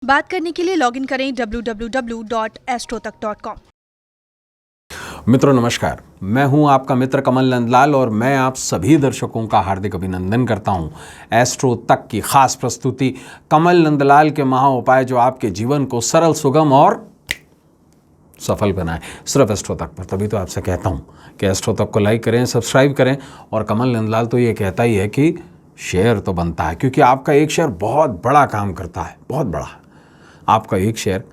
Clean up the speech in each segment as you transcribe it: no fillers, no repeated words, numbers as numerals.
बात करने के लिए लॉगिन करें www.astrotak.com। मित्रों नमस्कार, मैं हूं आपका मित्र कमल नंदलाल और मैं आप सभी दर्शकों का हार्दिक अभिनंदन करता हूं एस्ट्रो तक की खास प्रस्तुति कमल नंदलाल के महा उपाय जो आपके जीवन को सरल, सुगम और सफल बनाए, सिर्फ एस्ट्रो तक पर। तभी तो आपसे कहता हूं कि एस्ट्रो तक को लाइक करें, सब्सक्राइब करें। और कमल नंदलाल तो ये कहता ही है कि शेयर तो बनता है, क्योंकि आपका एक शेयर बहुत बड़ा काम करता है, बहुत बड़ा। आपका एक शेयर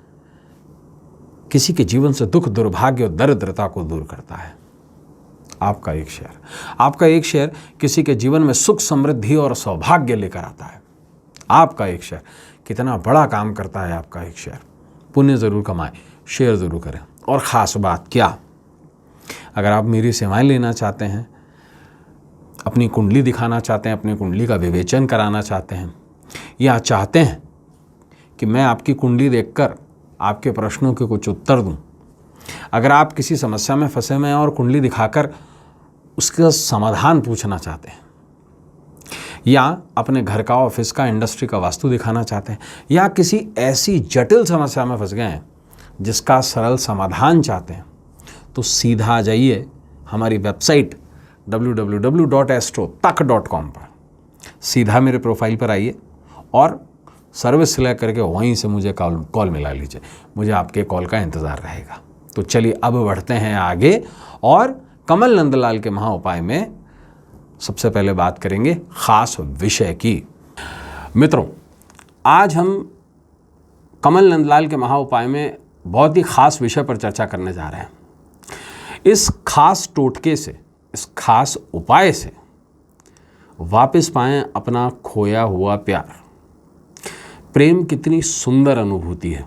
किसी के जीवन से दुख, दुर्भाग्य और दरिद्रता को दूर करता है। आपका एक शेयर किसी के जीवन में सुख, समृद्धि और सौभाग्य लेकर आता है। आपका एक शेयर कितना बड़ा काम करता है। आपका एक शेयर पुण्य जरूर कमाए, शेयर जरूर करें। और ख़ास बात क्या, अगर आप मेरी सेवाएं लेना चाहते हैं, अपनी कुंडली दिखाना चाहते हैं, अपनी कुंडली का विवेचन कराना चाहते हैं, या चाहते हैं कि मैं आपकी कुंडली देखकर आपके प्रश्नों के कुछ उत्तर दूं, अगर आप किसी समस्या में फंसे हुए हैं और कुंडली दिखाकर उसका समाधान पूछना चाहते हैं, या अपने घर का, ऑफिस का, इंडस्ट्री का वास्तु दिखाना चाहते हैं, या किसी ऐसी जटिल समस्या में फंस गए हैं जिसका सरल समाधान चाहते हैं, तो सीधा आ जाइए हमारी वेबसाइट www.astrotak.com पर। सीधा मेरे प्रोफाइल पर आइए और सर्विस सिलेक्ट करके वहीं से मुझे कॉल मिला लीजिए। मुझे आपके कॉल का इंतज़ार रहेगा। तो चलिए अब बढ़ते हैं आगे और कमल नंदलाल के महा उपाय में सबसे पहले बात करेंगे खास विषय की। मित्रों, आज हम कमल नंदलाल के महा उपाय में बहुत ही खास विषय पर चर्चा करने जा रहे हैं। इस खास टोटके से, इस खास उपाय से वापस पाएं अपना खोया हुआ प्यार। प्रेम कितनी सुंदर अनुभूति है।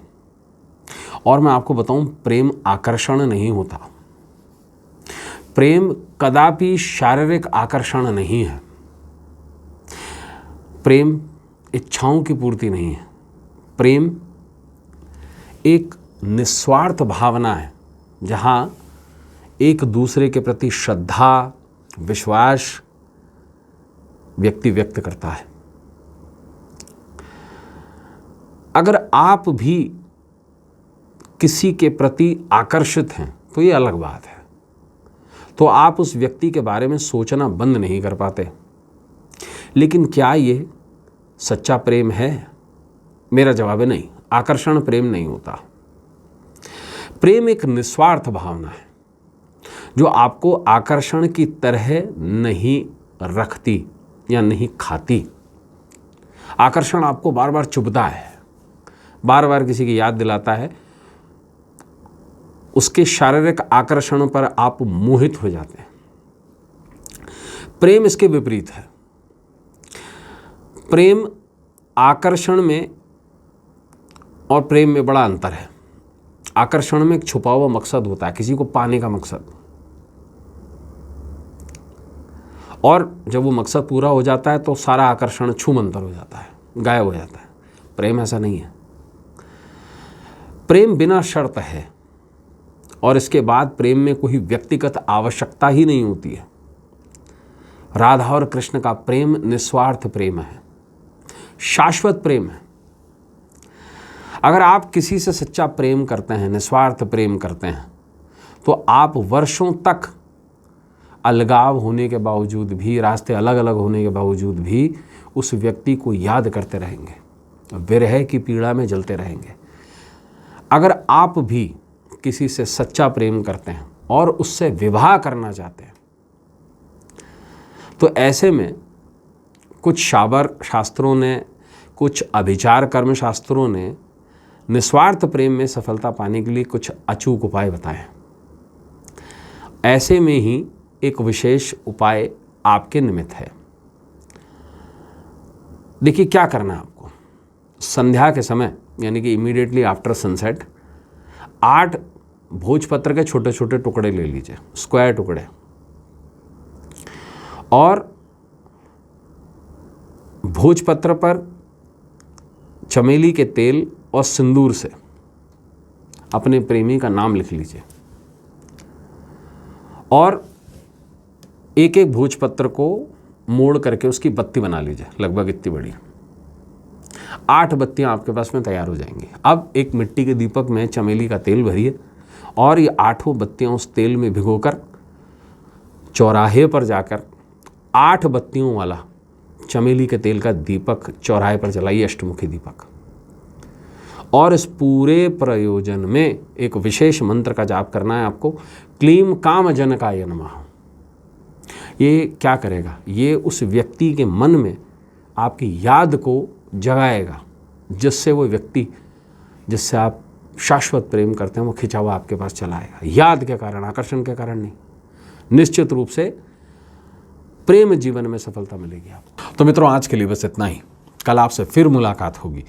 और मैं आपको बताऊं, प्रेम आकर्षण नहीं होता। प्रेम कदापि शारीरिक आकर्षण नहीं है। प्रेम इच्छाओं की पूर्ति नहीं है। प्रेम एक निस्वार्थ भावना है, जहां एक दूसरे के प्रति श्रद्धा, विश्वास व्यक्ति व्यक्त करता है। अगर आप भी किसी के प्रति आकर्षित हैं तो ये अलग बात है, तो आप उस व्यक्ति के बारे में सोचना बंद नहीं कर पाते। लेकिन क्या ये सच्चा प्रेम है? मेरा जवाब है नहीं। आकर्षण प्रेम नहीं होता। प्रेम एक निस्वार्थ भावना है जो आपको आकर्षण की तरह नहीं रखती या नहीं खाती। आकर्षण आपको बार बार चुभता है, बार बार किसी की याद दिलाता है। उसके शारीरिक आकर्षण पर आप मोहित हो जाते हैं। प्रेम इसके विपरीत है। प्रेम आकर्षण में और प्रेम में बड़ा अंतर है। आकर्षण में एक छुपा हुआ मकसद होता है, किसी को पाने का मकसद, और जब वो मकसद पूरा हो जाता है तो सारा आकर्षण छूमंतर हो जाता है, गायब हो जाता है। प्रेम ऐसा नहीं है। प्रेम बिना शर्त है, और इसके बाद प्रेम में कोई व्यक्तिगत आवश्यकता ही नहीं होती है। राधा और कृष्ण का प्रेम निस्वार्थ प्रेम है, शाश्वत प्रेम है। अगर आप किसी से सच्चा प्रेम करते हैं, निस्वार्थ प्रेम करते हैं, तो आप वर्षों तक अलगाव होने के बावजूद भी, रास्ते अलग अलग होने के बावजूद भी उस व्यक्ति को याद करते रहेंगे, विरह की पीड़ा में जलते रहेंगे। अगर आप भी किसी से सच्चा प्रेम करते हैं और उससे विवाह करना चाहते हैं, तो ऐसे में कुछ शाबर शास्त्रों ने, कुछ अभिचार कर्म शास्त्रों ने निस्वार्थ प्रेम में सफलता पाने के लिए कुछ अचूक उपाय बताए। ऐसे में ही एक विशेष उपाय आपके निमित्त है। देखिए क्या करना है आपको। संध्या के समय, यानी कि इमीडिएटली आफ्टर सनसेट, 8 भोजपत्र के छोटे छोटे टुकड़े ले लीजिए, स्क्वायर टुकड़े, और भोजपत्र पर चमेली के तेल और सिंदूर से अपने प्रेमी का नाम लिख लीजिए, और एक एक भोजपत्र को मोड़ करके उसकी बत्ती बना लीजिए, लगभग इतनी बड़ी। 8 बत्तियां आपके पास में तैयार हो जाएंगी। अब एक मिट्टी के दीपक में चमेली का तेल भरिए और ये 8 बत्तियां उस तेल में भिगोकर चौराहे पर जाकर 8 बत्तियों वाला चमेली के तेल का दीपक चौराहे पर जलाइए, अष्टमुखी दीपक। और इस पूरे प्रयोजन में एक विशेष मंत्र का जाप करना है आपको, क्लीम कामजनकाय नमः। ये क्या करेगा? ये उस व्यक्ति के मन में आपकी याद को जगाएगा, जिससे वो व्यक्ति जिससे आप शाश्वत प्रेम करते हैं वो खिंचा हुआ आपके पास चला आएगा। याद के कारण, आकर्षण के कारण नहीं। निश्चित रूप से प्रेम जीवन में सफलता मिलेगी आपको। तो मित्रों, आज के लिए बस इतना ही। कल आपसे फिर मुलाकात होगी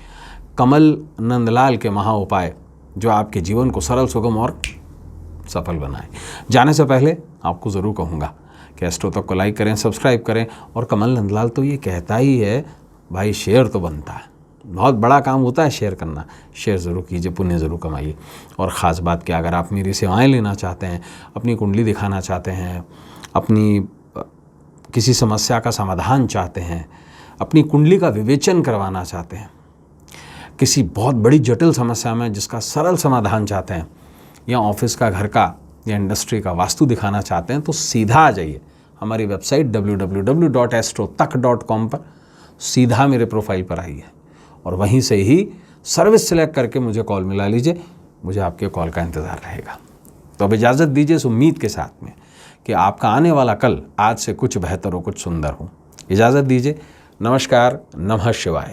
कमल नंदलाल के महा उपाय, जो आपके जीवन को सरल, सुगम और सफल बनाए। जाने से पहले आपको ज़रूर कहूँगा कि एस्ट्रो तक को लाइक करें, सब्सक्राइब करें। और कमल नंदलाल तो ये कहता ही है भाई, शेयर तो बनता है, बहुत बड़ा काम होता है शेयर करना। शेयर ज़रूर कीजिए, पुण्य ज़रूर कमाइए। और ख़ास बात कि अगर आप मेरी सेवाएं लेना चाहते हैं, अपनी कुंडली दिखाना चाहते हैं, अपनी किसी समस्या का समाधान चाहते हैं, अपनी कुंडली का विवेचन करवाना चाहते हैं, किसी बहुत बड़ी जटिल समस्या में जिसका सरल समाधान चाहते हैं, या ऑफिस का, घर का या इंडस्ट्री का वास्तु दिखाना चाहते हैं, तो सीधा आ जाइए हमारी वेबसाइट www.astrotak.com पर। सीधा मेरे प्रोफाइल पर आइए और वहीं से ही सर्विस सिलेक्ट करके मुझे कॉल मिला लीजिए। मुझे आपके कॉल का इंतज़ार रहेगा। तो अब इजाज़त दीजिए इस उम्मीद के साथ में कि आपका आने वाला कल आज से कुछ बेहतर हो, कुछ सुंदर हो। इजाज़त दीजिए। नमस्कार, नमः शिवाय।